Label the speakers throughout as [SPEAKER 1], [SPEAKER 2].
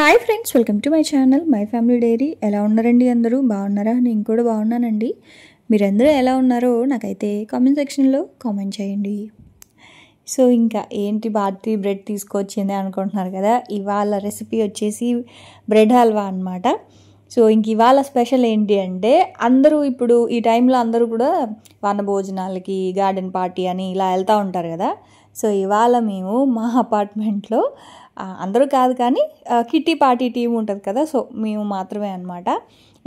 [SPEAKER 1] Hi friends, welcome to my channel my family dairy. ఎలా ఉన్నారండి? అందరూ బాగున్నారా? నేను కూడా బాగున్నానండి. మీరందరూ ఎలా ఉన్నారో నాకైతే కామెంట్ సెక్షన్లో కామెంట్ చేయండి. సో ఇంకా ఏంటి భారతి బ్రెడ్ తీసుకొచ్చింది అనుకుంటున్నారు కదా. ఇవాళ రెసిపీ వచ్చేసి బ్రెడ్ హల్వా అనమాట. సో ఇంక ఇవాళ స్పెషల్ ఏంటి అంటే, అందరూ ఇప్పుడు ఈ టైంలో అందరూ కూడా వన భోజనాలకి, గార్డెన్ పార్టీ అని ఇలా వెళ్తూ ఉంటారు కదా. సో ఇవాళ మేము మా అపార్ట్మెంట్లో అందరూ కాదు కానీ కిట్టి పార్టీ టీం ఉంటుంది కదా. సో మేము మాత్రమే అనమాట.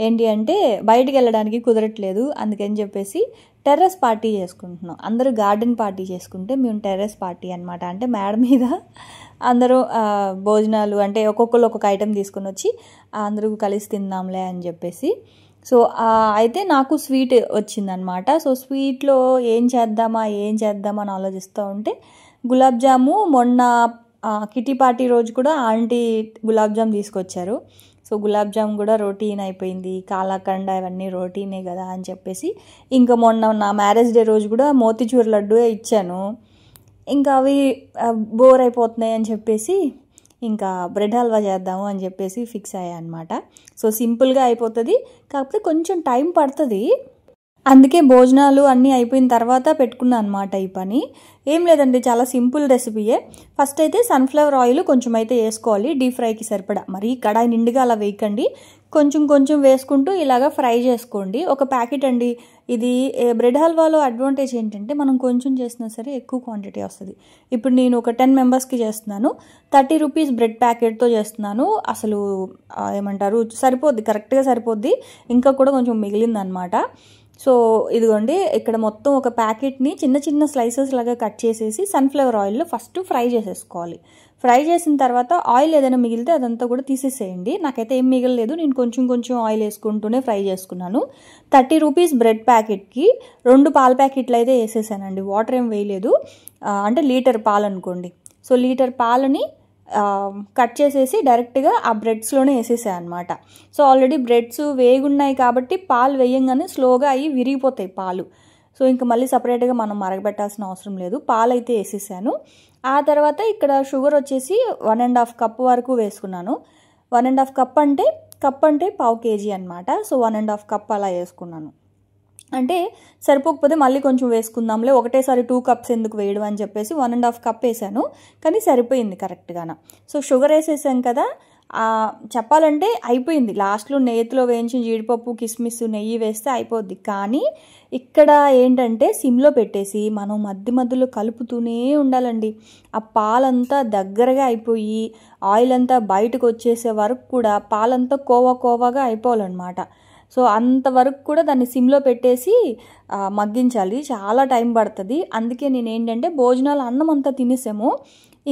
[SPEAKER 1] ఏంటి అంటే బయటికి వెళ్ళడానికి కుదరట్లేదు, అందుకని చెప్పేసి టెర్రస్ పార్టీ చేసుకుంటున్నాం. అందరూ గార్డెన్ పార్టీ చేసుకుంటే మేము టెర్రస్ పార్టీ అనమాట. అంటే మేడ మీద అందరూ భోజనాలు అంటే ఒక్కొక్కరు ఒక్కొక్క ఐటెం తీసుకొని వచ్చి అందరూ కలిసి తిందాంలే అని చెప్పేసి. సో అయితే నాకు స్వీట్ వచ్చిందనమాట. సో స్వీట్లో ఏం చేద్దామా అని ఆలోచిస్తూ ఉంటే గులాబ్ జాము మొన్న కిటీ పార్టీ రోజు కూడా ఆంటీ గులాబ్ జామ్ తీసుకొచ్చారు. సో గులాబ్ జామ్ కూడా రొటీన్ అయిపోయింది, కాలాకండ ఇవన్నీ రొటీనే కదా అని చెప్పేసి ఇంకా మొన్న నా మ్యారేజ్ డే రోజు కూడా మోతిచూర్ లడ్డు ఇచ్చాను. ఇంకా అవి బోర్ అయిపోతున్నాయి అని చెప్పేసి ఇంకా బ్రెడ్ హల్వా చేద్దాము అని చెప్పేసి ఫిక్స్ అయ్యా అనమాట. సో సింపుల్గా అయిపోతుంది, కాకపోతే కొంచెం టైం పడుతుంది. అందుకే భోజనాలు అన్నీ అయిపోయిన తర్వాత పెట్టుకున్నాను అనమాట ఈ పని. ఏం లేదండి, చాలా సింపుల్ రెసిపీయే. ఫస్ట్ అయితే సన్ఫ్లవర్ ఆయిల్ కొంచెం అయితే వేసుకోవాలి, డీప్ ఫ్రైకి సరిపడా. మరి కడాయి నిండుగా అలా వేయకండి, కొంచెం కొంచెం వేసుకుంటూ ఇలాగా ఫ్రై చేసుకోండి. ఒక ప్యాకెట్ అండి ఇది. బ్రెడ్ హల్వాలో అడ్వాంటేజ్ ఏంటంటే మనం కొంచెం చేసినా సరే ఎక్కువ క్వాంటిటీ వస్తుంది. ఇప్పుడు నేను ఒక 10 మెంబర్స్కి చేస్తున్నాను, 30 రూపీస్ బ్రెడ్ ప్యాకెట్తో చేస్తున్నాను. అసలు ఏమంటారు, సరిపోద్ది, కరెక్ట్గా సరిపోద్ది. ఇంకా కూడా కొంచెం మిగిలిందనమాట. సో ఇదిగోండి, ఇక్కడ మొత్తం ఒక ప్యాకెట్ని చిన్న చిన్న స్లైసెస్ లాగా కట్ చేసేసి సన్ఫ్లవర్ ఆయిల్లో ఫస్ట్ ఫ్రై చేసేసుకోవాలి. ఫ్రై చేసిన తర్వాత ఆయిల్ ఏదైనా మిగిలితే అదంతా కూడా తీసేసేయండి. నాకైతే ఏం మిగలలేదు, నేను కొంచెం కొంచెం ఆయిల్ వేసుకుంటూనే ఫ్రై చేసుకున్నాను. 30 రూపీస్ బ్రెడ్ ప్యాకెట్కి 2 పాల ప్యాకెట్లు అయితే వేసేసానండి, వాటర్ ఏం వేయలేదు. అంటే లీటర్ పాలు అనుకోండి. సో లీటర్ పాలని కట్ చేసేసి డైరెక్ట్గా ఆ బ్రెడ్స్లోనే వేసేసాయి అనమాట. సో ఆల్రెడీ బ్రెడ్స్ వేగున్నాయి కాబట్టి పాలు వేయంగానే స్లోగా అవి విరిగిపోతాయి పాలు. సో ఇంకా మళ్ళీ సపరేట్గా మనం మరగబెట్టాల్సిన అవసరం లేదు, పాలు అయితే వేసేసాను. ఆ తర్వాత ఇక్కడ షుగర్ వచ్చేసి 1.5 కప్ వరకు వేసుకున్నాను. 1.5 కప్ అంటే పావు కేజీ అనమాట. సో 1.5 కప్ అలా వేసుకున్నాను. అంటే సరిపోకపోతే మళ్ళీ కొంచెం వేసుకుందాంలే, ఒకటేసారి 2 కప్స్ ఎందుకు వేయడం అని చెప్పేసి 1.5 కప్ వేసాను. కానీ సరిపోయింది కరెక్ట్గాన. సో షుగర్ వేసేసాం కదా, చెప్పాలంటే అయిపోయింది. లాస్ట్లో నెయ్యిలో వేయించిన జీడిపప్పు, కిస్మిస్, నెయ్యి వేస్తే అయిపోద్ది. కానీ ఇక్కడ ఏంటంటే సిమ్లో పెట్టేసి మనం మధ్యలో కలుపుతూనే ఉండాలండి. ఆ పాలంతా దగ్గరగా అయిపోయి ఆయిల్ అంతా బయటకు వచ్చేసే వరకు కూడా పాలంతా కోవాగా అయిపోవాలన్నమాట. సో అంతవరకు కూడా దాన్ని సిమ్లో పెట్టేసి మగ్గించాలి, చాలా టైం పడుతుంది. అందుకే నేను ఏంటంటే భోజనాలు అన్నం అంతా తినేసాము,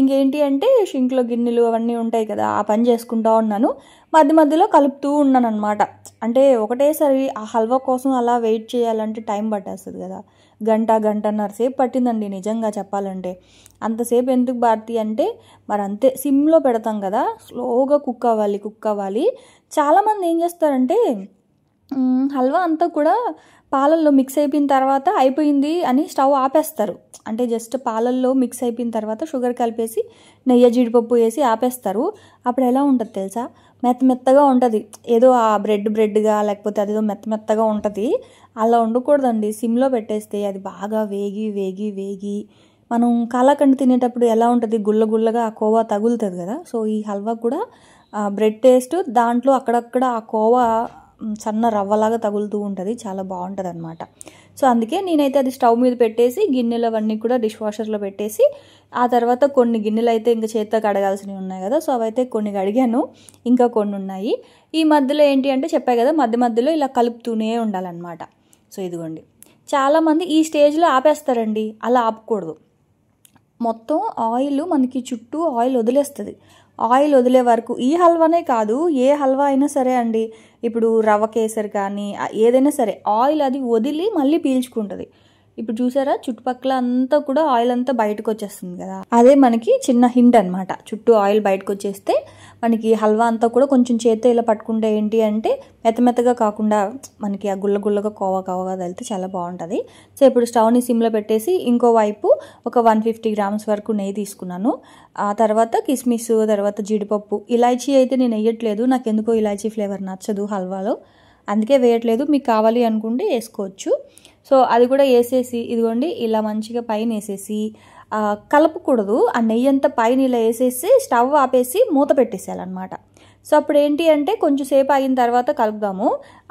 [SPEAKER 1] ఇంకేంటి అంటే షింక్లో గిన్నెలు అవన్నీ ఉంటాయి కదా, ఆ పని చేసుకుంటూ ఉన్నాను. మధ్యలో కలుపుతూ ఉన్నాను అనమాట. అంటే ఒకటేసారి ఆ హల్వా కోసం అలా వెయిట్ చేయాలంటే టైం పట్టేస్తుంది కదా. గంటన్నర సేపు పట్టిందండి నిజంగా చెప్పాలంటే. అంతసేపు ఎందుకు భారతి అంటే మరి అంతే, సిమ్లో పెడతాం కదా, స్లోగా కుక్ అవ్వాలి. చాలామంది ఏం చేస్తారంటే హల్వా అంతా కూడా పాలల్లో మిక్స్ అయిపోయిన తర్వాత అయిపోయింది అని స్టవ్ ఆపేస్తారు. అంటే జస్ట్ పాలల్లో మిక్స్ అయిపోయిన తర్వాత షుగర్ కలిపేసి నెయ్యి, జీడిపప్పు వేసి ఆపేస్తారు. అప్పుడు ఎలా ఉంటుంది తెలుసా, మెత్తగా ఉంటుంది. ఏదో ఆ బ్రెడ్గా లేకపోతే అదేదో మెత్తగా ఉంటుంది. అలా ఉండకూడదండి. సిమ్లో పెట్టేస్తే అది బాగా వేగి మనం కాలాకండ తినేటప్పుడు ఎలా ఉంటుంది, గుల్లగా ఆ కోవా తగులుతుంది కదా. సో ఈ హల్వా కూడా బ్రెడ్ టేస్ట్, దాంట్లో అక్కడక్కడ ఆ కోవా సన్న రవ్వలాగా తగులుతూ ఉంటుంది, చాలా బాగుంటుంది అనమాట. సో అందుకే నేనైతే అది స్టవ్ మీద పెట్టేసి గిన్నెలు అవన్నీ కూడా డిష్ వాషర్లో పెట్టేసి, ఆ తర్వాత కొన్ని గిన్నెలు అయితే ఇంకా చేత్తో కడగాల్సినవి ఉన్నాయి కదా, సో అవైతే కొన్ని కడిగాను, ఇంకా కొన్ని ఉన్నాయి. ఈ మధ్యలో ఏంటి అంటే చెప్పా కదా, మధ్యలో ఇలా కలుపుతూనే ఉండాలన్నమాట. సో ఇదిగోండి, చాలామంది ఈ స్టేజ్లో ఆపేస్తారండి, అలా ఆపకూడదు. మొత్తం ఆయిల్ మనకి చుట్టూ ఆయిల్ వదిలేస్తుంది. ఆయిల్ వదిలే వరకు, ఈ హల్వానే కాదు ఏ హల్వా అయినా సరే అండి, ఇప్పుడు రవ్వ కేసరి కానీ ఏదైనా సరే ఆయిల్ అది వదిలి మళ్ళీ పీల్చుకుంటుంది. ఇప్పుడు చూసారా చుట్టుపక్కల అంతా కూడా ఆయిల్ అంతా బయటకు వచ్చేస్తుంది కదా, అదే మనకి చిన్న హింట్ అనమాట. చుట్టూ ఆయిల్ బయటకు వచ్చేస్తే మనకి హల్వా అంతా కూడా కొంచెం చేత్తో ఇలా పట్టుకుంటే ఏంటి అంటే మెత్తగా కాకుండా మనకి ఆ గుల్లగా కోవగా వెళ్తే చాలా బాగుంటుంది. సో ఇప్పుడు స్టవ్ని సిమ్లో పెట్టేసి ఇంకో వైపు ఒక 150 గ్రామ్స్ వరకు నెయ్యి తీసుకున్నాను. ఆ తర్వాత కిస్మిస్, తర్వాత జీడిపప్పు, ఇలాచీ అయితే నేను వేయట్లేదు, నాకు ఎందుకో ఇలాచీ ఫ్లేవర్ నచ్చదు హల్వాలో, అందుకే వేయట్లేదు. మీకు కావాలి అనుకుంటే వేసుకోవచ్చు. సో అది కూడా వేసేసి ఇదిగోండి ఇలా మంచిగా పైన వేసేసి కలపకూడదు, ఆ నెయ్యి అంతా పైన ఇలా వేసేసి స్టవ్ ఆపేసి మూత పెట్టేసేయాలన్నమాట. సో అప్పుడు ఏంటి అంటే కొంచెం సేపు అయిన తర్వాత కలుపుదాము,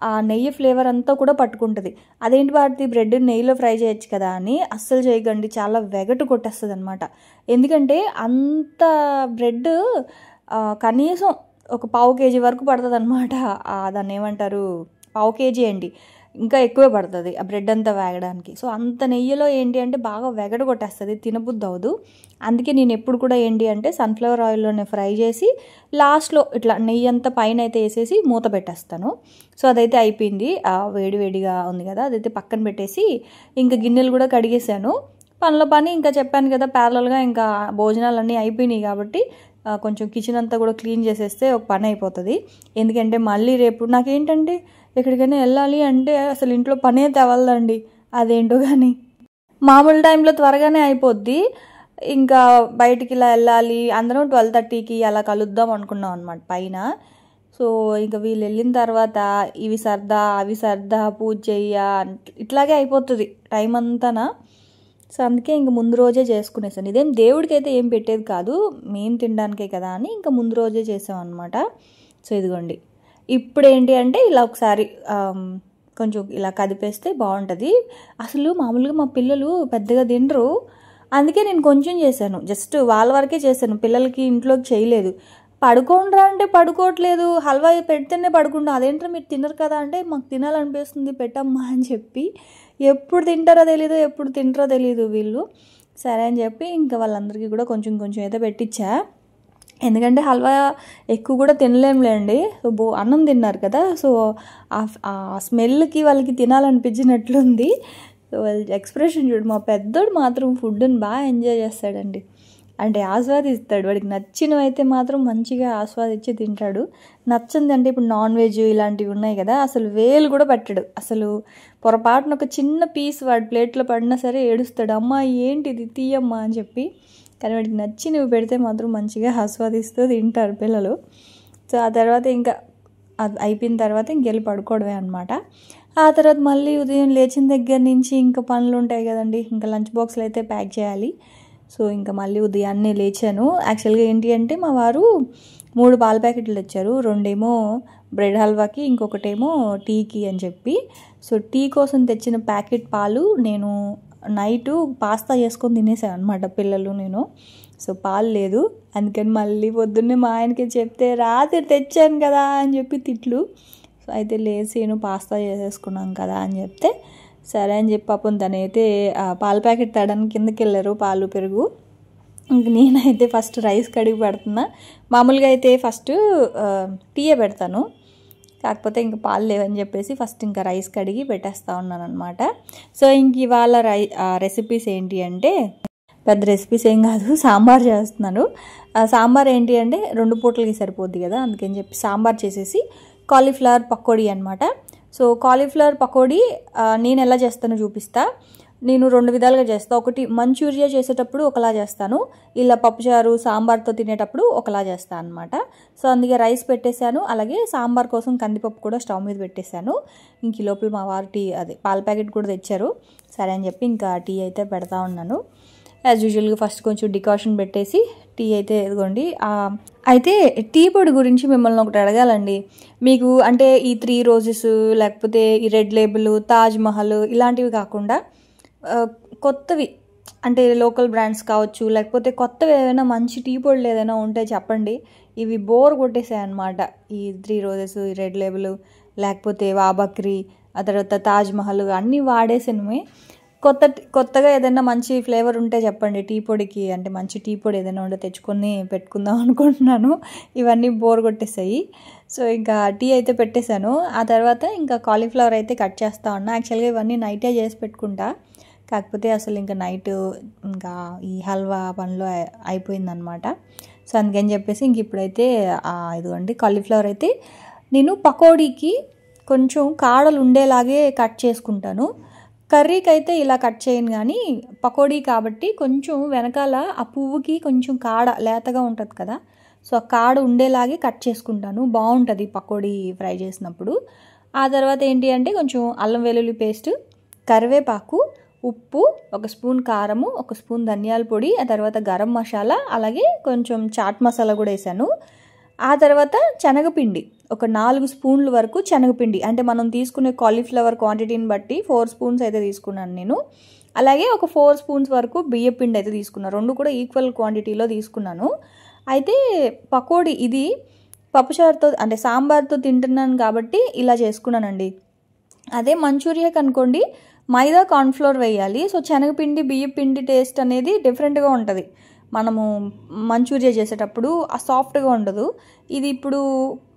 [SPEAKER 1] ఆ నెయ్యి ఫ్లేవర్ అంతా కూడా పట్టుకుంటుంది. అదేంటి వాటి బ్రెడ్ నెయ్యిలో ఫ్రై చేయొచ్చు కదా అని అస్సలు చేయకండి, చాలా వెగటు కొట్టేస్తుంది అనమాట. ఎందుకంటే అంత బ్రెడ్ కనీసం ఒక పావు కేజీ వరకు పడుతుంది అనమాట. దాన్ని ఏమంటారు, పావు కేజీ అండి, ఇంకా ఎక్కువే పడుతుంది ఆ బ్రెడ్ అంతా వేగడానికి. సో అంత నెయ్యిలో ఏంటి అంటే బాగా వెగడ కొట్టేస్తుంది, తినబుద్ధి అవ్వదు. అందుకే నేను ఎప్పుడు కూడా ఏంటి అంటే సన్ఫ్లవర్ ఆయిల్లోనే ఫ్రై చేసి లాస్ట్లో ఇట్లా నెయ్యి అంతా పైన అయితే వేసేసి మూత పెట్టేస్తాను. సో అదైతే అయిపోయింది, వేడిగా ఉంది కదా, అదైతే పక్కన పెట్టేసి ఇంకా గిన్నెలు కూడా కడిగేసాను. పనిలో పని ఇంకా చెప్పాను కదా ప్యారలల్గా ఇంకా భోజనాలన్నీ అయిపోయినాయి కాబట్టి కొంచెం కిచెన్ అంతా కూడా క్లీన్ చేసేస్తే ఒక పని అయిపోతుంది. ఎందుకంటే మళ్ళీ రేపు నాకేంటంటే ఎక్కడికైనా వెళ్ళాలి అంటే అసలు ఇంట్లో పనే తెవలదండి, అదేంటో కానీ మామూలు టైంలో త్వరగానే అయిపోద్ది. ఇంకా బయటికి ఇలా వెళ్ళాలి, అందరం 12:30కి అలా కలుద్దాం అనుకున్నాం అనమాట పైన. సో ఇంకా వీళ్ళు వెళ్ళిన తర్వాత ఇవి సర్దా అవి సర్దా పూజ చెయ్య ఇట్లాగే అయిపోతుంది టైం అంతానా. సో అందుకే ఇంక ముందు రోజే చేసుకునేసాను. ఇదేం దేవుడికి అయితే ఏం పెట్టేది కాదు, మేము తినడానికే కదా అని ఇంకా ముందు రోజే చేసాం అనమాట. సో ఇదిగోండి ఇప్పుడు ఏంటి అంటే ఇలా ఒకసారి కొంచెం ఇలా కదిపేస్తే బాగుంటుంది. అసలు మామూలుగా మా పిల్లలు పెద్దగా తినరు, అందుకే నేను కొంచెం చేశాను, జస్ట్ వాళ్ళ వరకే చేశాను, పిల్లలకి ఇంట్లోకి చేయలేదు. పడుకోండ్రా అంటే పడుకోవట్లేదు, హల్వా పెడితేనే పడుకుంటా, అదేంటో మీరు తినరు కదా అంటే మాకు తినాలనిపిస్తుంది పెట్టమ్మా అని చెప్పి, ఎప్పుడు తింటారో తెలీదు వీళ్ళు. సరే అని చెప్పి ఇంకా వాళ్ళందరికీ కూడా కొంచెం అయితే పెట్టించా. ఎందుకంటే హల్వా ఎక్కువ కూడా తినలేంలేండి, సో అన్నం తిన్నారు కదా, సో ఆ స్మెల్కి వాళ్ళకి తినాలనిపించినట్లుంది. సో వాళ్ళ ఎక్స్ప్రెషన్ చూడు, మా పెద్దోడు మాత్రం ఫుడ్ని బాగా ఎంజాయ్ చేస్తాడండి, అంటే ఆస్వాదిస్తాడు. వాడికి నచ్చినవి అయితే మాత్రం మంచిగా ఆస్వాదించి తింటాడు. నచ్చింది అంటే ఇప్పుడు నాన్ వెజ్ ఇలాంటివి ఉన్నాయి కదా, అసలు వేలు కూడా పెట్టాడు. అసలు పొరపాటున ఒక చిన్న పీస్ వాడి ప్లేట్లో పడినా సరే ఏడుస్తాడు, అమ్మ ఏంటిది తీయమ్మా అని చెప్పి. కానీ వాడికి నచ్చినవి పెడితే మాత్రం మంచిగా ఆస్వాదిస్తూ తింటారు పిల్లలు. సో ఆ తర్వాత ఇంకా అది అయిపోయిన తర్వాత ఇంకెళ్ళి పడుకోవడమే అనమాట. ఆ తర్వాత మళ్ళీ ఉదయం లేచిన దగ్గర నుంచి ఇంకా పనులు ఉంటాయి కదండి, ఇంకా లంచ్ బాక్స్లు అయితే ప్యాక్ చేయాలి. సో ఇంకా మళ్ళీ ఉదయాన్నే లేచాను. యాక్చువల్గా ఏంటి అంటే మా వారు 3 పాల ప్యాకెట్లు తెచ్చారు, 2 బ్రెడ్ హల్వాకి, ఇంకొకటేమో టీకి అని చెప్పి. సో టీ కోసం తెచ్చిన ప్యాకెట్ పాలు నేను నైటు పాస్తా చేసుకొని తినేసాను అనమాట, పిల్లలు నేను. సో పాలు లేదు, అందుకని మళ్ళీ పొద్దున్నే మా ఆయనకి చెప్తే రాత్రి తెచ్చాను కదా అని చెప్పి తిట్లు. సో అయితే లేసేను పాస్తా చేసేసుకున్నాం కదా అని చెప్తే సరే అని చెప్పి పాపం తనైతే పాల ప్యాకెట్ తేడానికి కిందకి వెళ్ళారు, పాలు పెరుగు. ఇంక నేనైతే ఫస్ట్ రైస్ కడిగి పెడుతున్నా. మామూలుగా అయితే ఫస్ట్ టీయే పెడతాను, కాకపోతే ఇంకా పాలు లేవని చెప్పేసి ఫస్ట్ ఇంకా రైస్ కడిగి పెట్టేస్తూ ఉన్నాను అనమాట. సో ఇంక ఇవాళ రెసిపీస్ ఏంటి అంటే పెద్ద రెసిపీస్ ఏం కాదు, సాంబార్ చేస్తున్నాను. సాంబార్ ఏంటి అంటే 2 పూటలకి సరిపోద్ది కదా, అందుకని చెప్పి సాంబార్ చేసేసి కాలీఫ్లవర్ పకోడీ అనమాట. సో కాలీఫ్లవర్ పకోడీ నేను ఎలా చేస్తానో చూపిస్తా. నేను 2 విధాలుగా చేస్తాను. ఒకటి మంచూరియా చేసేటప్పుడు ఒకలా చేస్తాను, ఇలా పప్పుచారు సాంబార్తో తినేటప్పుడు ఒకలా చేస్తాను అనమాట. సో అందుకే రైస్ పెట్టేశాను, అలాగే సాంబార్ కోసం కందిపప్పు కూడా స్టవ్ మీద పెట్టేశాను. ఇంక ఈ లోపల మా వారు పాల ప్యాకెట్ కూడా తెచ్చారు. సరే అని చెప్పి ఇంకా టీ అయితే పెడతా ఉన్నాను. యాజ్ యూజువల్గా ఫస్ట్ కొంచెం డికాషన్ పెట్టేసి టీ అయితే ఎదుగోండి. అయితే టీ పొడి గురించి మిమ్మల్ని ఒకటి అడగాలండి. మీకు అంటే ఈ 3 రోజెస్ లేకపోతే ఈ రెడ్ లేబుల్, తాజ్ మహల్ ఇలాంటివి కాకుండా కొత్తవి అంటే లోకల్ బ్రాండ్స్ కావచ్చు, లేకపోతే కొత్తవి ఏదైనా మంచి టీ పొడులు ఏదైనా ఉంటే చెప్పండి. ఇవి బోర్ కొట్టేసాయి అనమాట, ఈ 3 రోజెస్, ఈ రెడ్ లేబుల్, లేకపోతే వాబక్రీ, ఆ తర్వాత తాజ్ మహల్ అన్నీ వాడేసినవి. కొత్తగా ఏదైనా మంచి ఫ్లేవర్ ఉంటే చెప్పండి టీ పొడికి, అంటే మంచి టీ పొడి ఏదైనా ఉంటే తెచ్చుకొని పెట్టుకుందాం అనుకుంటున్నాను. ఇవన్నీ బోర్ కొట్టేసాయి. సో ఇంకా టీ అయితే పెట్టేశాను. ఆ తర్వాత ఇంకా కాలీఫ్లవర్ అయితే కట్ చేస్తూ ఉన్నా. యాక్చువల్గా ఇవన్నీ నైటే చేసి పెట్టుకుంటా, కాకపోతే అసలు ఇంకా నైట్ ఇంకా ఈ హల్వా పనిలో అయిపోయిందనమాట. సో అందుకని చెప్పేసి ఇంక ఇప్పుడైతే ఇదిగోండి కాలీఫ్లవర్ అయితే నేను పకోడీకి కొంచెం కాడలు ఉండేలాగే కట్ చేసుకుంటాను. కర్రీకి అయితే ఇలా కట్ చేయను, కానీ పకోడీ కాబట్టి కొంచెం వెనకాల ఆ పువ్వుకి కొంచెం కాడ లేతగా ఉంటుంది కదా, సో ఆ కాడ ఉండేలాగే కట్ చేసుకుంటాను. బాగుంటుంది పకోడీ ఫ్రై చేసినప్పుడు. ఆ తర్వాత ఏంటి అంటే కొంచెం అల్లం వెల్లుల్లి పేస్ట్, కరివేపాకు, ఉప్పు, 1 స్పూన్ కారము, 1 స్పూన్ ధనియాల పొడి, ఆ తర్వాత గరం మసాలా, అలాగే కొంచెం చాట్ మసాలా కూడా వేసాను. ఆ తర్వాత శనగపిండి, ఒక 4 స్పూన్ల వరకు శనగపిండి, అంటే మనం తీసుకునే కాలీఫ్లవర్ క్వాంటిటీని బట్టి 4 స్పూన్స్ అయితే తీసుకున్నాను నేను. అలాగే ఒక 4 స్పూన్స్ వరకు బియ్యపిండి అయితే తీసుకున్నాను. 2 కూడా ఈక్వల్ క్వాంటిటీలో తీసుకున్నాను. అయితే పకోడీ ఇది పప్పుచారుతో అంటే సాంబార్తో తింటున్నాను కాబట్టి ఇలా చేసుకున్నానండి. అదే మంచూరియాకి అనుకోండి మైదా కార్న్ఫ్లోర్ వేయాలి. సో శనగపిండి బియ్యపిండి టేస్ట్ అనేది డిఫరెంట్గా ఉంటుంది. మనము మంచూరియా చేసేటప్పుడు ఆ సాఫ్ట్గా ఉండదు. ఇది ఇప్పుడు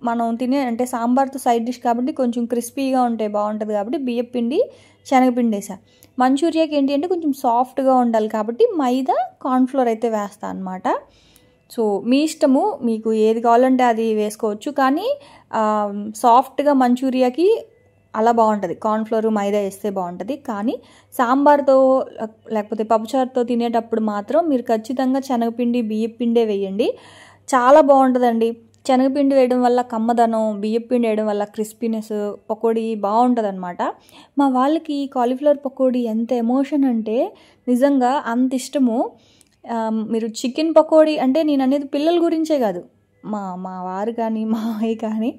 [SPEAKER 1] మనం తినే అంటే సాంబార్తో సైడ్ డిష్ కాబట్టి కొంచెం క్రిస్పీగా ఉంటే బాగుంటుంది కాబట్టి బియ్యపిండి శనగపిండి వేసా. మంచూరియాకి ఏంటి అంటే కొంచెం సాఫ్ట్గా ఉండాలి కాబట్టి మైదా కార్న్ఫ్లోర్ అయితే వేస్తాను అనమాట. సో మీ ఇష్టము, మీకు ఏది కావాలంటే అది వేసుకోవచ్చు. కానీ సాఫ్ట్గా మంచూరియాకి అలా బాగుంటుంది, కార్న్ఫ్లోర్ మైదా వేస్తే బాగుంటుంది. కానీ సాంబార్తో లేకపోతే పప్పుచారుతో తినేటప్పుడు మాత్రం మీరు ఖచ్చితంగా శనగపిండి బియ్యపిండే వేయండి, చాలా బాగుంటుందండి. శనగపిండి వేయడం వల్ల కమ్మదనం, బియ్యపిండి వేయడం వల్ల క్రిస్పీనెస్, పకోడీ బాగుంటుంది అనమాట. మా వాళ్ళకి కాలీఫ్లవర్ పకోడీ ఎంత ఎమోషన్ అంటే నిజంగా అంత ఇష్టము. మీరు చికెన్ పకోడీ అంటే నేను అనేది పిల్లల గురించే కాదు, మా వారు కానీ మా అమ్మాయి కానీ,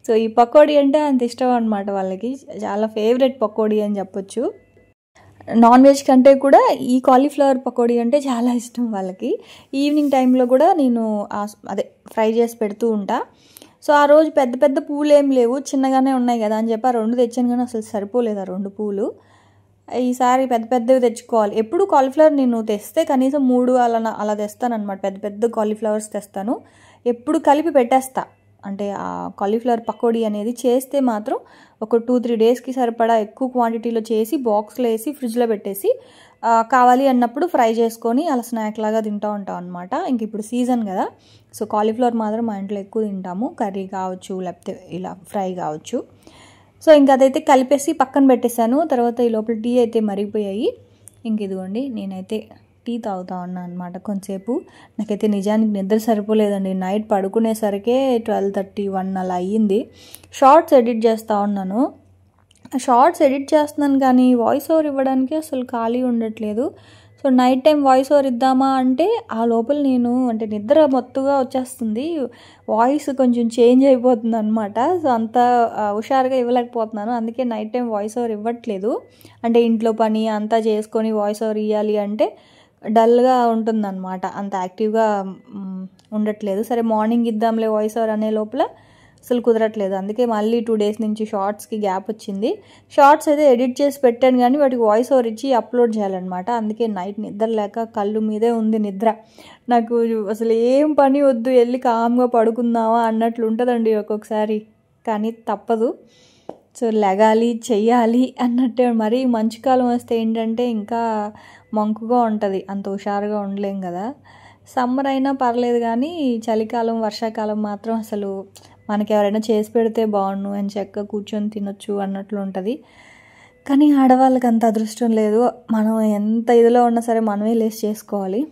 [SPEAKER 1] సో ఈ పకోడీ అంటే అంత ఇష్టం అనమాట వాళ్ళకి. చాలా ఫేవరెట్ పకోడీ అని చెప్పొచ్చు. నాన్ వెజ్ కంటే కూడా ఈ కాలీఫ్లవర్ పకోడీ అంటే చాలా ఇష్టం వాళ్ళకి. ఈవినింగ్ టైంలో కూడా నేను అదే ఫ్రై చేసి పెడుతూ ఉంటా. సో ఆ రోజు పెద్ద పెద్ద పూలు ఏం లేవు, చిన్నగానే ఉన్నాయి కదా అని చెప్పి 2 తెచ్చాను, కానీ అసలు సరిపోలేదు 2 పూలు. ఈసారి పెద్ద పెద్దవి తెచ్చుకోవాలి. ఎప్పుడు కాలీఫ్లవర్ నేను తెస్తే కనీసం 3 అలా తెస్తాను అనమాట. పెద్ద పెద్ద కాలీఫ్లవర్స్ తెస్తాను, ఎప్పుడు కలిపి పెట్టేస్తా. అంటే ఆ కాలీఫ్లవర్ పకోడీ అనేది చేస్తే మాత్రం ఒక 2-3 డేస్కి సరిపడా ఎక్కువ క్వాంటిటీలో చేసి బాక్స్లో వేసి ఫ్రిడ్జ్లో పెట్టేసి కావాలి అన్నప్పుడు ఫ్రై చేసుకొని అలా స్నాక్ లాగా తింటూ ఉంటాం అనమాట. ఇంక ఇప్పుడు సీజన్ కదా, సో కాలీఫ్లవర్ మాత్రం మా ఇంట్లో ఎక్కువ తింటాము, కర్రీ కావచ్చు లేకపోతే ఇలా ఫ్రై కావచ్చు. సో ఇంక అదైతే కలిపేసి పక్కన పెట్టేశాను. తర్వాత ఈ లోపల టీ అయితే మరిగిపోయాయి. ఇంక ఇదిగోండి నేనైతే టీ తాగుతా ఉన్నాను అనమాట కొంతసేపు. నాకైతే నిజానికి నిద్ర సరిపోలేదండి. నైట్ పడుకునేసరికే 12:30-1 అలా అయ్యింది. షార్ట్స్ ఎడిట్ చేస్తూ ఉన్నాను. షార్ట్స్ ఎడిట్ చేస్తున్నాను కానీ వాయిస్ ఓవర్ ఇవ్వడానికి అసలు ఖాళీ ఉండట్లేదు. So night time voice over ఇద్దామా అంటే ఆ లోపల నేను అంటే నిద్ర మొత్తుగా వచ్చేస్తుంది, వాయిస్ కొంచెం చేంజ్ అయిపోతుంది అనమాట. సో అంత హుషారుగా ఇవ్వలేకపోతున్నాను, అందుకే నైట్ టైం వాయిస్ ఓవర్ ఇవ్వట్లేదు. అంటే ఇంట్లో పని అంతా చేసుకొని వాయిస్ ఓవర్ ఇవ్వాలి అంటే డల్గా ఉంటుందన్నమాట, అంత యాక్టివ్గా ఉండట్లేదు. సరే మార్నింగ్ ఇద్దాంలే వాయిస్ ఓవర్ అనే లోపల అసలు కుదరట్లేదు. అందుకే మళ్ళీ 2 డేస్ నుంచి షార్ట్స్కి గ్యాప్ వచ్చింది. షార్ట్స్ అయితే ఎడిట్ చేసి పెట్టాను కానీ వాటికి వాయిస్ ఓవర్ ఇచ్చి అప్లోడ్ చేయాలన్నమాట. అందుకే నైట్ నిద్ర లేక కళ్ళు మీదే ఉంది నిద్ర. నాకు అసలు ఏం పని వద్దు, వెళ్ళి కామ్గా పడుకుందామా అన్నట్లు ఉంటుందండి ఒక్కొక్కసారి, కానీ తప్పదు. సో లెగాలి చెయ్యాలి అన్నట్టే. మరీ మంచుకాలం వస్తే ఏంటంటే ఇంకా మంకుగా ఉంటుంది, అంత హుషారుగా ఉండలేం కదా. సమ్మర్ అయినా పర్లేదు కానీ చలికాలం వర్షాకాలం మాత్రం అసలు మనకి ఎవరైనా చేసి పెడితే బాగుండు అని చక్కగా కూర్చొని తినొచ్చు అన్నట్లు ఉంటుంది. కానీ ఆడవాళ్ళకి అంత అదృష్టం లేదు. మనం ఎంత ఇదిలో ఉన్నా సరే మనమే లేసి చేసుకోవాలి.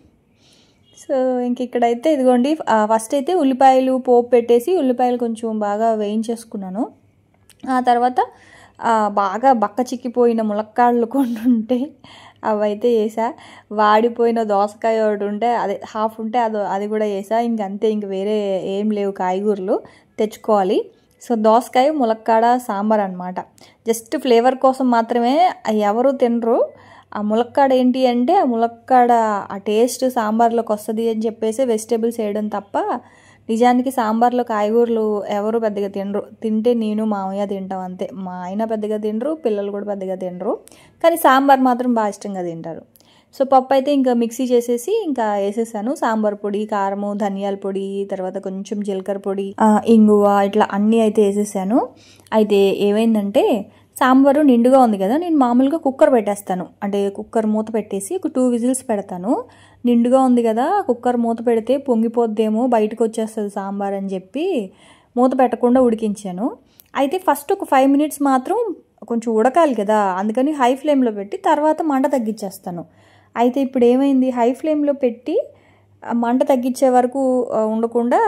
[SPEAKER 1] సో ఇంక ఇక్కడైతే ఇదిగోండి ఫస్ట్ అయితే ఉల్లిపాయలు పోపు పెట్టేసి ఉల్లిపాయలు కొంచెం బాగా వేయించేసుకున్నాను. ఆ తర్వాత బాగా బక్క చిక్కిపోయిన ములక్కాడలు కొన్ని ఉంటే అవైతే వేసా. వాడిపోయిన దోసకాయ ఒకటి ఉంటే అదే హాఫ్ ఉంటే అది కూడా వేసా. ఇంకంతే, ఇంక వేరే ఏం లేవు కాయగూరలు, తెచ్చుకోవాలి. సో దోసకాయ ములక్కాడ సాంబార్ అనమాట. జస్ట్ ఫ్లేవర్ కోసం మాత్రమే, ఎవరు తినరు. ఆ ములక్కాడ ఏంటి అంటే ఆ ములక్కాడ ఆ టేస్ట్ సాంబార్లోకి వస్తుంది అని చెప్పేసి వెజిటేబుల్స్ వేయడం తప్ప నిజానికి సాంబార్లో కాయగూరలు ఎవరు పెద్దగా తినరు. తింటే నేను మామయ్య తింటాం అంతే. మా ఆయన పెద్దగా తినరు, పిల్లలు కూడా పెద్దగా తినరు, కానీ సాంబార్ మాత్రం బాగా ఇష్టంగా తింటారు. సో పప్పు అయితే ఇంకా మిక్సీ చేసేసి ఇంకా వేసేసాను. సాంబార్ పొడి, కారము, ధనియాల పొడి, తర్వాత కొంచెం జీలకర్ర పొడి, ఇంగువ, ఇట్లా అన్నీ అయితే వేసేసాను. అయితే ఏమైందంటే సాంబారు నిండుగా ఉంది కదా, నేను మామూలుగా కుక్కర్ పెట్టేస్తాను. అంటే కుక్కర్ మూత పెట్టేసి ఒక 2 విజిల్స్ పెడతాను. నిండుగా ఉంది కదా, కుక్కర్ మూత పెడితే పొంగిపోద్దేమో, బయటకు వచ్చేస్తుంది సాంబార్ అని చెప్పి మూత పెట్టకుండా ఉడికించాను. అయితే ఫస్ట్ ఒక 5 మినిట్స్ మాత్రం కొంచెం ఉడకాలి కదా, అందుకని హై ఫ్లేమ్లో పెట్టి తర్వాత మంట తగ్గించేస్తాను. అయితే ఇప్పుడు ఏమైంది, హై ఫ్లేమ్లో పెట్టి మంట తగ్గించే వరకు ఉండకుండా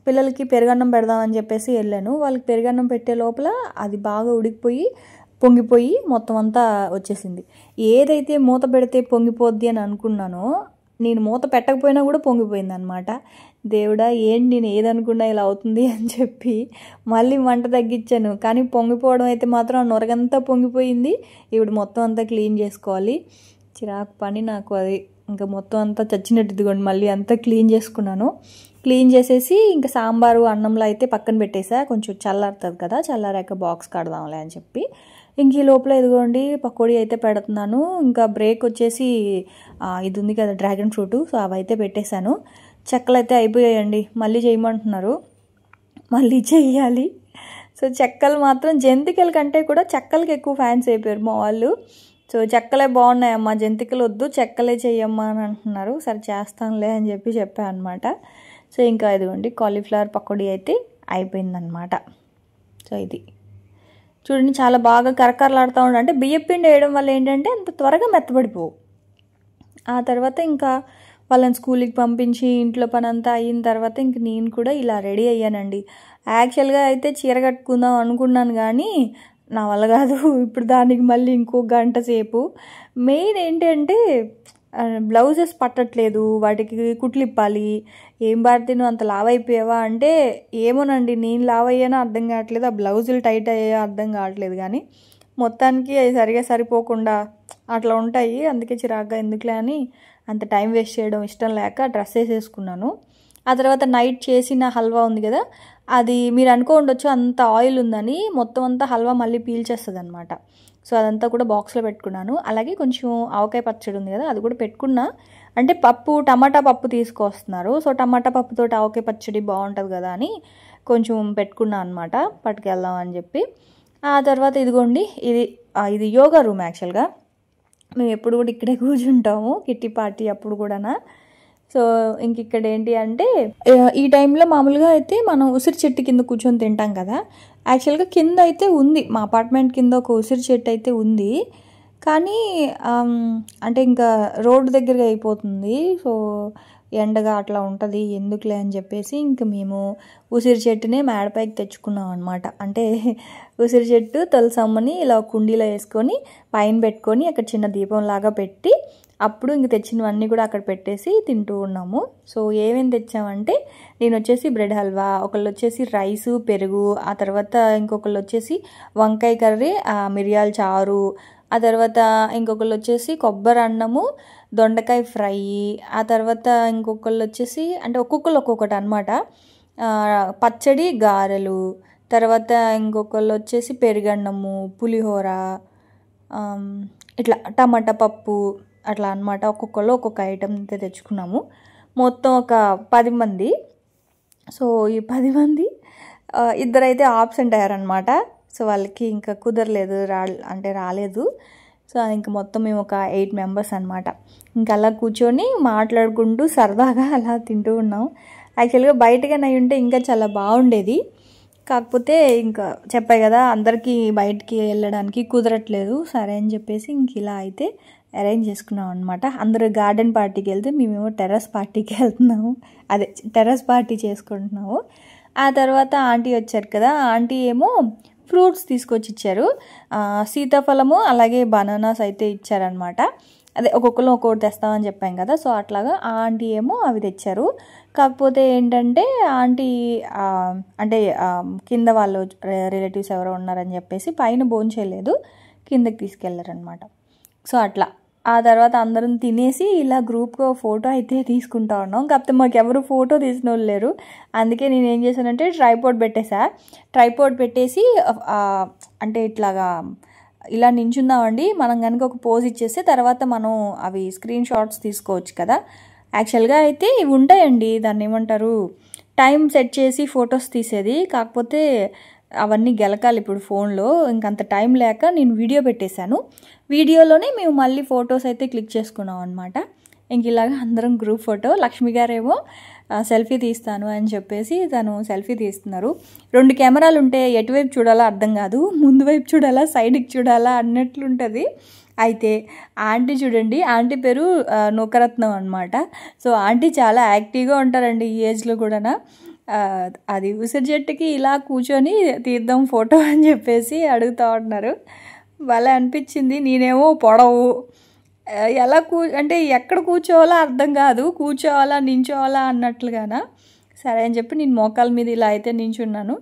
[SPEAKER 1] పిల్లలకి పెరుగన్నం పెడదామని చెప్పేసి వెళ్ళాను. వాళ్ళకి పెరుగన్నం పెట్టే లోపల అది బాగా ఉడికిపోయి పొంగిపోయి మొత్తం అంతా వచ్చేసింది. ఏదైతే మూత పెడితే పొంగిపోద్ది అని అనుకున్నానో, నేను మూత పెట్టకపోయినా కూడా పొంగిపోయింది అనమాట. దేవుడా, ఏంటి నేను ఏదనుకున్నా ఇలా అవుతుంది అని చెప్పి మళ్ళీ మంట తగ్గించాను. కానీ పొంగిపోవడం అయితే మాత్రం ఆ నొరగంతా పొంగిపోయింది. ఇప్పుడు మొత్తం అంతా క్లీన్ చేసుకోవాలి. చిరాకు పని నాకు అది. ఇంకా మొత్తం అంతా చచ్చినట్టు ఇదిగోండి, మళ్ళీ అంతా క్లీన్ చేసుకున్నాను. క్లీన్ చేసేసి ఇంకా సాంబారు అన్నంలో అయితే పక్కన పెట్టేసా, కొంచెం చల్లారుతుంది కదా, చల్లారాక బాక్స్ కడదాంలే అని చెప్పి. ఇంక ఈ లోపల ఇదిగోండి పకోడీ అయితే పెడుతున్నాను. ఇంకా బ్రేక్ వచ్చేసి ఇది ఉంది కదా డ్రాగన్ ఫ్రూట్, సో అవి అయితే పెట్టేశాను. చెక్కలు అయితే అయిపోయాయండి, మళ్ళీ చేయమంటున్నారు, మళ్ళీ చెయ్యాలి. సో చెక్కలు మాత్రం జంతికల కంటే కూడా చెక్కలకి ఎక్కువ ఫ్యాన్స్ అయిపోయారు మా వాళ్ళు. సో చెక్కలే బాగున్నాయమ్మా, జంతికలు వద్దు చెక్కలే చెయ్యమ్మా అని అంటున్నారు. సరే చేస్తానులే అని చెప్పి చెప్పాను అనమాట. సో ఇంకా ఇదిగోండి కాలీఫ్లవర్ పకోడీ అయితే అయిపోయిందనమాట. సో ఇది చూడండి, చాలా బాగా కరకరలాడుతూ ఉండే. అంటే బియ్యపిండి వేయడం వల్ల ఏంటంటే అంత త్వరగా మెత్తబడిపోవు. ఆ తర్వాత ఇంకా వాళ్ళని స్కూల్కి పంపించి ఇంట్లో పని అంతా అయిన తర్వాత ఇంక నేను కూడా ఇలా రెడీ అయ్యానండి. యాక్చువల్గా అయితే చీర కట్టుకుందాం అనుకున్నాను కానీ నా వల్ల కాదు. ఇప్పుడు దానికి మళ్ళీ ఇంకో గంట సేపు. మెయిన్ ఏంటంటే బ్లౌజెస్ పట్టట్లేదు, వాటికి కుట్లు ఇప్పాలి. ఏం భారతి నువ్వు అంత లావ్ అయిపోయావా అంటే, ఏమోనండి నేను లావ్ అయ్యానో అర్థం కావట్లేదు, ఆ బ్లౌజులు టైట్ అయ్యాయో అర్థం కావట్లేదు. కానీ మొత్తానికి అవి సరిగా సరిపోకుండా అట్లా ఉంటాయి. అందుకే చిరాగ్గా ఎందుకులే అని అంత టైం వేస్ట్ చేయడం ఇష్టం లేక డ్రెస్ వేసేసుకున్నాను. ఆ తర్వాత నైట్ చేసిన హల్వా ఉంది కదా, అది మీరు అనుకోండొచ్చు అంత ఆయిల్ ఉందని, మొత్తం అంతా హల్వా మళ్ళీ పీల్చేస్తుంది అనమాట. సో అదంతా కూడా బాక్స్లో పెట్టుకున్నాను. అలాగే కొంచెం ఆవకాయ పచ్చడి ఉంది కదా, అది కూడా పెట్టుకున్నా. అంటే టమాటా పప్పు తీసుకొస్తున్నారు, సో టమాటా పప్పుతో ఆవకాయ పచ్చడి బాగుంటుంది కదా అని కొంచెం పెట్టుకున్నా అనమాట, పట్టుకెళ్దాం అని చెప్పి. ఆ తర్వాత ఇదిగోండి, ఇది యోగా రూమ్. యాక్చువల్గా మేము ఎప్పుడు కూడా ఇక్కడే కూర్చుంటాము, కిట్టి పార్టీ అప్పుడు కూడా. సో ఇంక ఇక్కడ ఏంటి అంటే, ఈ టైంలో మామూలుగా అయితే మనం ఉసిరి చెట్టు కింద కూర్చొని తింటాం కదా. యాక్చువల్గా కింద అయితే ఉంది, మా అపార్ట్మెంట్ కింద ఒక ఉసిరి చెట్టు అయితే ఉంది. కానీ అంటే ఇంకా రోడ్డు దగ్గరగా అయిపోతుంది, సో ఎండగా అట్లా ఉంటుంది, ఎందుకులే అని చెప్పేసి ఇంక మేము ఉసిరి చెట్టునే మేడపైకి తెచ్చుకున్నాం అనమాట. అంటే ఉసిరి చెట్టు తులసమ్మని ఇలా కుండీలో వేసుకొని పైన పెట్టుకొని అక్కడ చిన్న దీపంలాగా పెట్టి అప్పుడు ఇంక తెచ్చినవన్నీ కూడా అక్కడ పెట్టేసి తింటూ ఉన్నాము. సో ఏమేమి తెచ్చామంటే, నేను వచ్చేసి బ్రెడ్ హల్వా, ఒకళ్ళు వచ్చేసి రైసు పెరుగు, ఆ తర్వాత ఇంకొకళ్ళు వచ్చేసి వంకాయ కర్రీ, మిరియాల చారు, ఆ తర్వాత ఇంకొకళ్ళు వచ్చేసి కొబ్బరి అన్నము, దొండకాయ ఫ్రై, ఆ తర్వాత ఇంకొకళ్ళు వచ్చేసి అంటే ఒక్కొక్కళ్ళు ఒక్కొక్కటి అనమాట, పచ్చడి గారెలు, తర్వాత ఇంకొకళ్ళు వచ్చేసి పెరుగన్నము, పులిహోర, ఇట్లా టమాటా పప్పు అట్లా అనమాట. ఒక్కొక్కళ్ళు ఒక్కొక్క ఐటెం అయితే తెచ్చుకున్నాము. మొత్తం ఒక 10 మంది. సో ఈ 10 మంది ఇద్దరైతే ఆబ్సెంట్ అయ్యారనమాట. సో వాళ్ళకి ఇంకా కుదరలేదు, రాలేదు. సో ఇంక మొత్తం మేము ఒక 8 మెంబర్స్ అనమాట. ఇంకా అలా కూర్చొని మాట్లాడుకుంటూ సరదాగా అలా తింటూ ఉన్నాం. యాక్చువల్గా బయటగానే ఉంటే ఇంకా చాలా బాగుండేది. కాకపోతే ఇంకా చెప్పాయి కదా, అందరికీ బయటికి వెళ్ళడానికి కుదరట్లేదు. సరే అని చెప్పేసి ఇంక ఇలా అయితే అరేంజ్ చేసుకున్నాం అనమాట. అందరూ గార్డెన్ పార్టీకి వెళ్తే మేమేమో టెర్రస్ పార్టీకి వెళ్తున్నాము, అదే టెర్రస్ పార్టీ చేసుకుంటున్నాము. ఆ తర్వాత ఆంటీ వచ్చారు కదా, ఆంటీ ఏమో ఫ్రూట్స్ తీసుకొచ్చి ఇచ్చారు. సీతాఫలము అలాగే బనానాస్ అయితే ఇచ్చారనమాట. అదే ఒక్కొక్కరు ఒక్కొక్కటి తెస్తామని చెప్పాం కదా, సో అట్లాగా ఆంటీ ఏమో అవి తెచ్చారు. కాకపోతే ఏంటంటే ఆంటీ అంటే కింద వాళ్ళు రిలేటివ్స్ ఎవరో ఉన్నారని చెప్పేసి పైన భోంచేయలేదు, కిందకి తీసుకెళ్లారనమాట. సో అట్లా ఆ తర్వాత అందరం తినేసి ఇలా గ్రూప్గా ఫోటో అయితే తీసుకుంటా ఉన్నాం. కాకపోతే మాకు ఎవరు ఫోటో తీసిన వాళ్ళు లేరు. అందుకే నేను ఏం చేశానంటే ట్రైపోడ్ పెట్టేసి అంటే ఇట్లాగా ఇలా నించుందామండి. మనం కనుక ఒక పోజ్ ఇచ్చేస్తే తర్వాత మనం అవి స్క్రీన్ షాట్స్ తీసుకోవచ్చు కదా. యాక్చువల్గా అయితే ఇవి ఉంటాయండి, దాన్ని ఏమంటారు, టైం సెట్ చేసి ఫొటోస్ తీసేది. కాకపోతే అవన్నీ గెలకాలి ఇప్పుడు ఫోన్లో. ఇంకంత టైం లేక నేను వీడియో పెట్టేశాను. వీడియోలోనే మేము మళ్ళీ ఫొటోస్ అయితే క్లిక్ చేసుకున్నాం అనమాట. ఇంక ఇలాగ అందరం గ్రూప్ ఫోటో. లక్ష్మి గారేమో సెల్ఫీ తీస్తాను అని చెప్పేసి తను సెల్ఫీ తీస్తున్నారు. 2 కెమెరాలు ఉంటే ఎటువైపు చూడాలో అర్థం కాదు, ముందు వైపు చూడాలా సైడ్కి చూడాలా అన్నట్లుంటుంది. అయితే ఆంటీ చూడండి, ఆంటీ పేరు నూకరత్నం అనమాట. సో ఆంటీ చాలా యాక్టివ్గా ఉంటారండి ఈ ఏజ్లో కూడా. అది ఉసిరి చెట్టుకి ఇలా కూర్చొని తీద్దాం ఫోటో అని చెప్పేసి అడుగుతూ ఉన్నారు. భలే అనిపించింది. నేనేమో పొడవు, ఎలా అంటే ఎక్కడ కూర్చోవాలో అర్థం కాదు, కూర్చోవాలా నించోవాలా అన్నట్లుగానా. సరే అని చెప్పి నేను మోకాల మీద ఇలా అయితే నించున్నాను.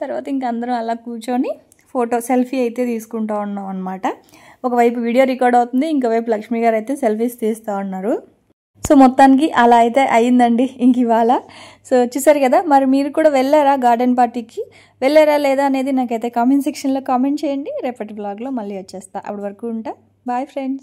[SPEAKER 1] తర్వాత ఇంక అందరం అలా కూర్చొని ఫోటో సెల్ఫీ అయితే తీసుకుంటూ ఉన్నాం అనమాట. ఒకవైపు వీడియో రికార్డ్ అవుతుంది, ఇంకోవైపు లక్ష్మి గారు అయితే సెల్ఫీస్ తీస్తూ ఉన్నారు. సో మొత్తానికి అలా అయితే అయిందండి ఇంక ఇవాళ. సో చూసారు కదా, మరి మీరు కూడా వెళ్ళారా గార్డెన్ పార్టీకి? వెళ్ళారా లేదా అనేది నాకైతే కామెంట్ సెక్షన్లో కామెంట్ చేయండి. రేపటి బ్లాగ్లో మళ్ళీ వచ్చేస్తా. అప్పటి వరకు ఉంటా. Bye friends.